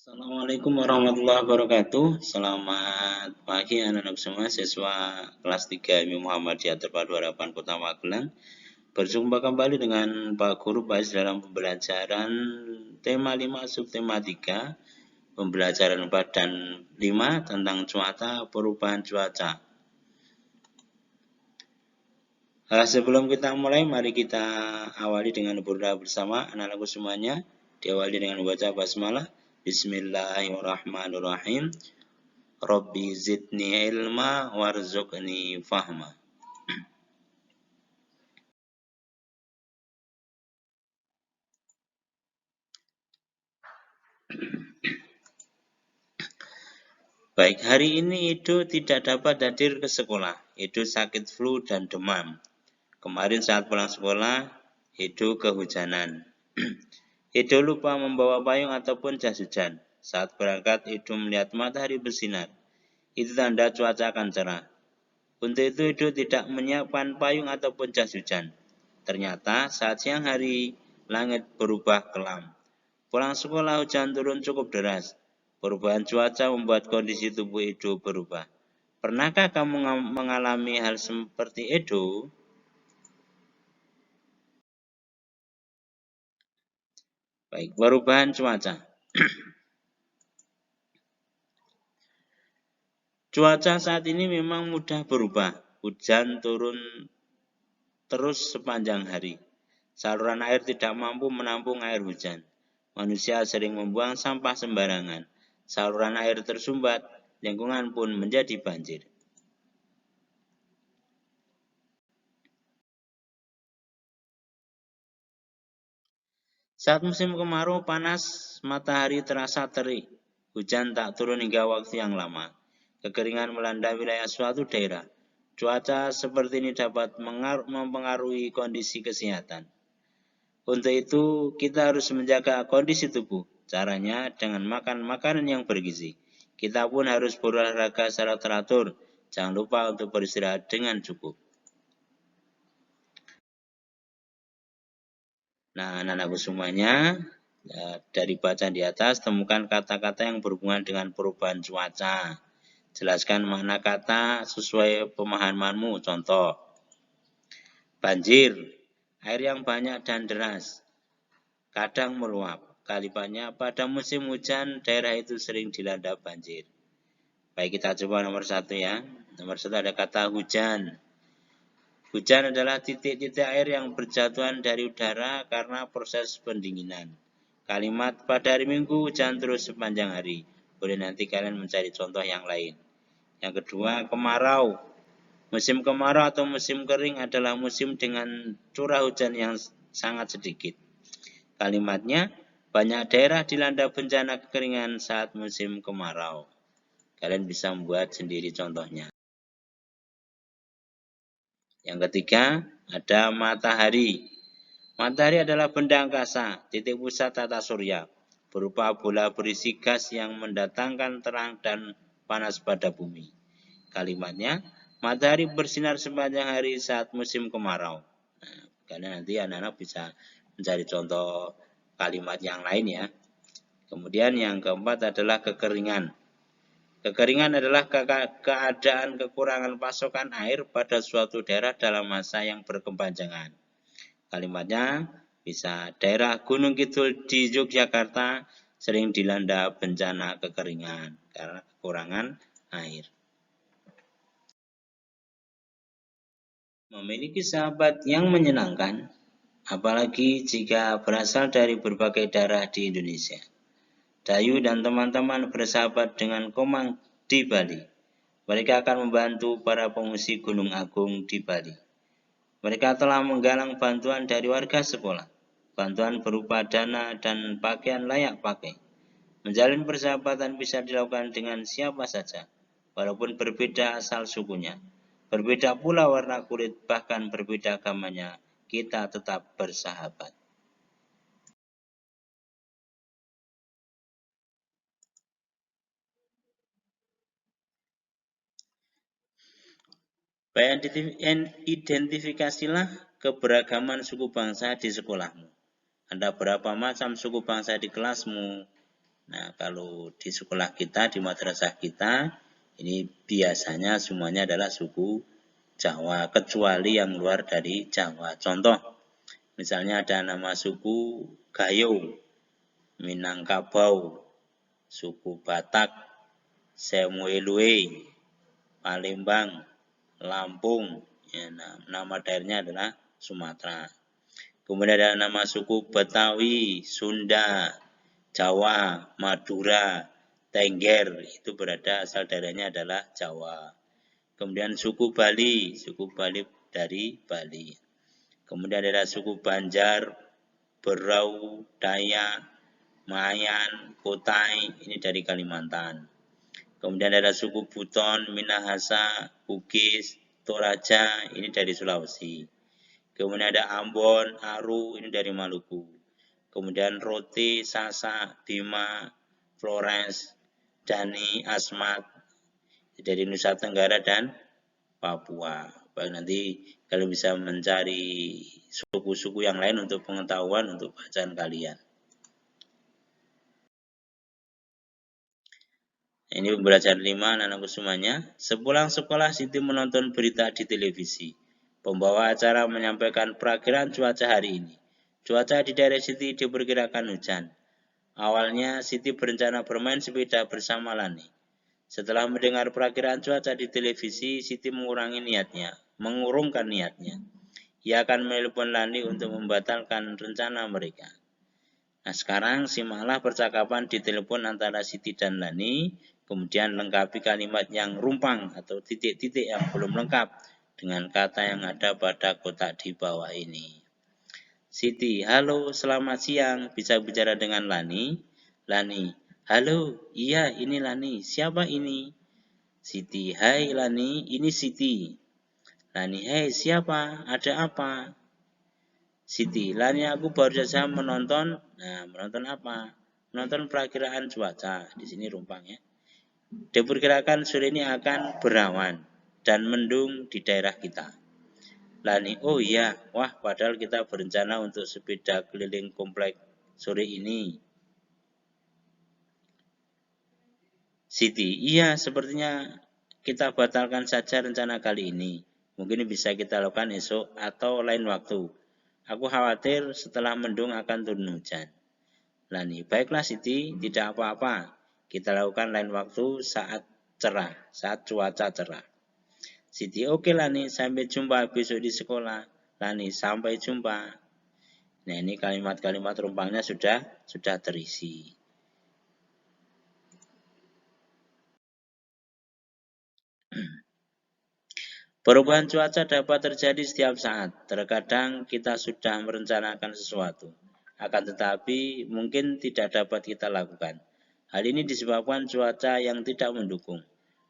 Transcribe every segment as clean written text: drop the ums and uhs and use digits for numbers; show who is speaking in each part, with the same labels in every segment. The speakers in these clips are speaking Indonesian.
Speaker 1: Assalamualaikum warahmatullahi wabarakatuh. Selamat pagi anak-anak semua, siswa kelas 3 IMI Muhammadiyah Terpadu Harapan Kota Magelang. Berjumpa kembali dengan Pak Guru Pais dalam pembelajaran tema 5 subtema 3, pembelajaran 4 dan 5 tentang cuaca, perubahan cuaca. Sebelum kita mulai, mari kita awali dengan berdoa bersama anak-anakku semuanya. Diawali dengan membaca basmalah. Bismillahirrahmanirrahim. Rabbi zidni ilma warzuqni fahma. Baik, hari ini Edo tidak dapat hadir ke sekolah. Edo sakit flu dan demam. Kemarin saat pulang sekolah, Edo kehujanan. Edo lupa membawa payung ataupun jas hujan. Saat berangkat, Edo melihat matahari bersinar. Itu tanda cuaca akan cerah. Untuk itu, Edo tidak menyiapkan payung ataupun jas hujan. Ternyata saat siang hari, langit berubah kelam. Pulang sekolah, hujan turun cukup deras. Perubahan cuaca membuat kondisi tubuh Edo berubah. Pernahkah kamu mengalami hal seperti Edo? Baik, perubahan cuaca. Cuaca saat ini memang mudah berubah. Hujan turun terus sepanjang hari. Saluran air tidak mampu menampung air hujan. Manusia sering membuang sampah sembarangan. Saluran air tersumbat, lingkungan pun menjadi banjir. Saat musim kemarau panas, matahari terasa terik. Hujan tak turun hingga waktu yang lama. Kekeringan melanda wilayah suatu daerah. Cuaca seperti ini dapat mempengaruhi kondisi kesehatan. Untuk itu, kita harus menjaga kondisi tubuh. Caranya dengan makan makanan yang bergizi. Kita pun harus berolahraga secara teratur. Jangan lupa untuk beristirahat dengan cukup. Nah, anak-anakku semuanya, dari bacaan di atas, temukan kata-kata yang berhubungan dengan perubahan cuaca. Jelaskan makna kata sesuai pemahamanmu. Contoh, banjir, air yang banyak dan deras, kadang meluap. Kalimatnya, pada musim hujan, daerah itu sering dilanda banjir. Baik, kita coba nomor 1 ya. Nomor 1 ada kata hujan. Hujan adalah titik-titik air yang berjatuhan dari udara karena proses pendinginan. Kalimat pada hari Minggu hujan terus sepanjang hari. Boleh nanti kalian mencari contoh yang lain. Yang kedua, kemarau. Musim kemarau atau musim kering adalah musim dengan curah hujan yang sangat sedikit. Kalimatnya, banyak daerah dilanda bencana kekeringan saat musim kemarau. Kalian bisa membuat sendiri contohnya. Yang ketiga, ada matahari. Matahari adalah benda angkasa, titik pusat tata surya, berupa bola berisi gas yang mendatangkan terang dan panas pada bumi. Kalimatnya, matahari bersinar sepanjang hari saat musim kemarau. Nah, kalian nanti anak-anak bisa mencari contoh kalimat yang lain ya. Kemudian yang keempat adalah kekeringan. Kekeringan adalah keadaan kekurangan pasokan air pada suatu daerah dalam masa yang berkepanjangan. Kalimatnya bisa daerah Gunung Kidul di Yogyakarta sering dilanda bencana kekeringan karena kekurangan air. Memiliki sahabat yang menyenangkan, apalagi jika berasal dari berbagai daerah di Indonesia. Dayu dan teman-teman bersahabat dengan Komang di Bali. Mereka akan membantu para pengungsi Gunung Agung di Bali. Mereka telah menggalang bantuan dari warga sekolah. Bantuan berupa dana dan pakaian layak pakai. Menjalin persahabatan bisa dilakukan dengan siapa saja, walaupun berbeda asal sukunya. Berbeda pula warna kulit, bahkan berbeda agamanya, kita tetap bersahabat. Identifikasilah keberagaman suku bangsa di sekolahmu. Ada berapa macam suku bangsa di kelasmu? Nah, kalau di sekolah kita, di madrasah kita, ini biasanya semuanya adalah suku Jawa, kecuali yang luar dari Jawa. Contoh, misalnya ada nama suku Gayo, Minangkabau, suku Batak, Semuelue, Palembang, Lampung. Ya, nama daerahnya adalah Sumatera. Kemudian ada nama suku Betawi, Sunda, Jawa, Madura, Tengger, itu berada asal daerahnya adalah Jawa. Kemudian suku Bali dari Bali. Kemudian ada suku Banjar, Berau, Dayak, Mayan, Kotai, ini dari Kalimantan. Kemudian ada suku Buton, Minahasa, Bugis, Toraja, ini dari Sulawesi. Kemudian ada Ambon, Aru, ini dari Maluku. Kemudian Rote, Sasak, Bima, Florence, Dani, Asmat, dari Nusa Tenggara dan Papua. Baik, nanti kalian bisa mencari suku-suku yang lain untuk pengetahuan untuk bacaan kalian. Ini pembelajaran 5 anak-anakku semuanya. Sepulang sekolah Siti menonton berita di televisi. Pembawa acara menyampaikan perakiraan cuaca hari ini. Cuaca di daerah Siti diperkirakan hujan. Awalnya Siti berencana bermain sepeda bersama Lani. Setelah mendengar perakiraan cuaca di televisi, Siti mengurungkan niatnya. Ia akan menelpon Lani untuk membatalkan rencana mereka. Nah, sekarang simaklah percakapan di telepon antara Siti dan Lani, kemudian lengkapi kalimat yang rumpang atau titik-titik yang belum lengkap dengan kata yang ada pada kotak di bawah ini. Siti, halo, selamat siang, bisa bicara dengan Lani? Lani, halo, iya ini Lani, siapa ini? Siti, hai Lani, ini Siti. Lani, hei siapa, ada apa? Siti, Lani aku baru saja menonton, menonton apa? Menonton perakiraan cuaca, di sini rumpang ya. Diperkirakan sore ini akan berawan dan mendung di daerah kita. Lani, oh iya, wah padahal kita berencana untuk sepeda keliling komplek sore ini. Siti, iya sepertinya kita batalkan saja rencana kali ini. Mungkin bisa kita lakukan esok atau lain waktu. Aku khawatir setelah mendung akan turun hujan. Lani, baiklah Siti, tidak apa-apa. Kita lakukan lain waktu saat cerah, saat cuaca cerah. Siti, oke Lani, sampai jumpa besok di sekolah. Lani, sampai jumpa. Nah, ini kalimat-kalimat rumpangnya sudah terisi. Perubahan cuaca dapat terjadi setiap saat. Terkadang kita sudah merencanakan sesuatu, akan tetapi mungkin tidak dapat kita lakukan. Hal ini disebabkan cuaca yang tidak mendukung.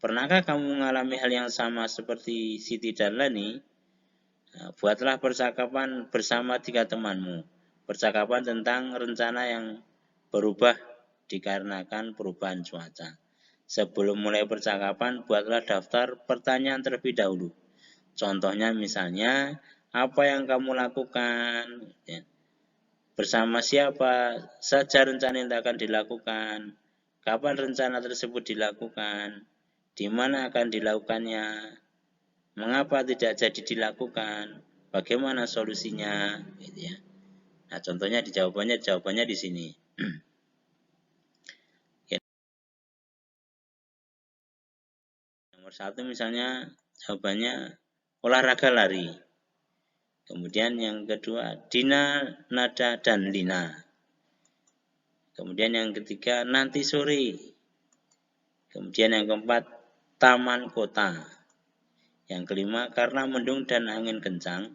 Speaker 1: Pernahkah kamu mengalami hal yang sama seperti Siti dan Lani? Buatlah percakapan bersama 3 temanmu. Percakapan tentang rencana yang berubah dikarenakan perubahan cuaca. Sebelum mulai percakapan, buatlah daftar pertanyaan terlebih dahulu. Contohnya misalnya, apa yang kamu lakukan? Ya. Bersama siapa saja rencana yang akan dilakukan? Kapan rencana tersebut dilakukan? Di mana akan dilakukannya? Mengapa tidak jadi dilakukan? Bagaimana solusinya? Gitu ya. Nah, contohnya jawabannya di sini. Nomor 1 misalnya jawabannya olahraga lari. Kemudian yang kedua Dina, Nada, dan Lina. Kemudian yang ketiga nanti sore. Kemudian yang keempat taman kota. Yang kelima karena mendung dan angin kencang.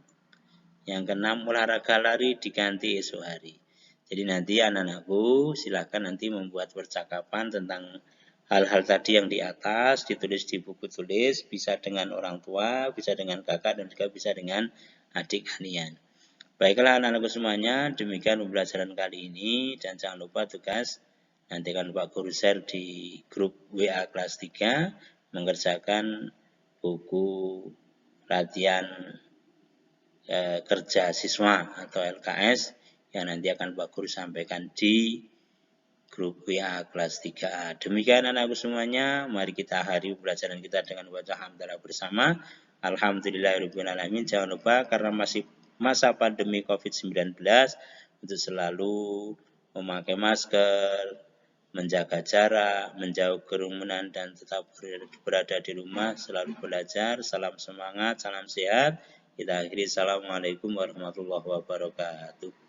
Speaker 1: Yang keenam olahraga lari diganti esok hari. Jadi nanti anak-anakku silakan nanti membuat percakapan tentang hal-hal tadi yang di atas, ditulis di buku tulis, bisa dengan orang tua, bisa dengan kakak, dan juga bisa dengan adik kalian. Baiklah anak-anakku semuanya, demikian pembelajaran kali ini, dan jangan lupa tugas, nanti akan Pak Guru share di grup WA kelas 3, mengerjakan buku latihan kerja siswa atau LKS, yang nanti akan Pak Guru sampaikan di grup WA kelas 3A. Demikian anakku semuanya, mari kita akhiri pelajaran kita dengan baca hamdalah bersama. Alhamdulillahirrahmanirrahim. Jangan lupa karena masih masa pandemi COVID-19 untuk selalu memakai masker, menjaga jarak, menjauh kerumunan, dan tetap berada di rumah, selalu belajar. Salam semangat, salam sehat. Kita akhiri. Assalamualaikum warahmatullahi wabarakatuh.